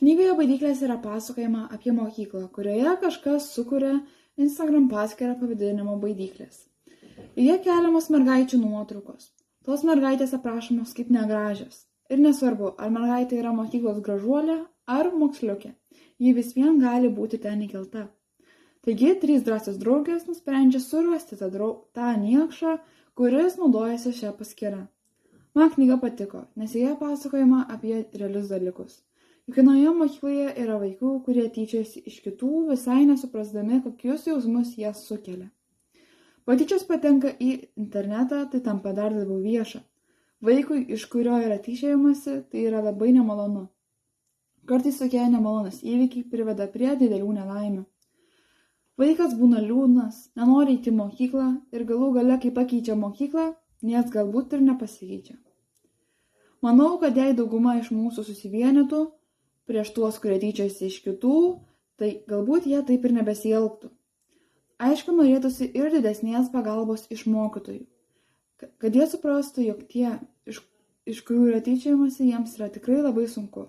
Knygoje Baidyklės yra pasakojama apie mokyklą, kurioje kažkas sukuria Instagram paskyrą pavadinimu Baidyklės. Joje keliamos mergaičių nuotraukos. Tos mergaitės aprašomos kaip negražios. Ir nesvarbu, ar mergaitė yra mokyklos gražuolė ar moksliukė, ji vis vien gali būti ten įkelta. Taigi, 3 drąsios draugės nusprendžia surasti tą niekšą, kuris naudojasi šią paskyrą. Man knyga patiko, nes joje pasakojama apie realius dalykus. Kiekvienoje mokykloje yra vaikų, kurie tyčiojasi iš kitų, visai nesuprasdami, kokius jausmus jie sukelia. Patyčios patenka į internetą, tai tampa dar labiau vieša. Vaikui, iš kurio yra tyčiojamasi, tai yra labai nemalonu. Kartais tokie nemalonus įvykiai priveda prie didelių nelaimių. Vaikas būna liūdnas, nenori eiti į mokyklą ir galų gale, kai pakeičia mokyklą, nieks galbūt ir nepasikeičia. Manau, kad jei dauguma iš mūsų susivienytų prieš tuos, kurie tyčiojasi iš kitų, tai galbūt jie taip ir nebesielgtų. Aišku, norėtųsi ir didesnės pagalbos iš mokytojų, kad jie suprastų, jog tie, iš kurių yra tyčiojamasi, jiems yra tikrai labai sunku.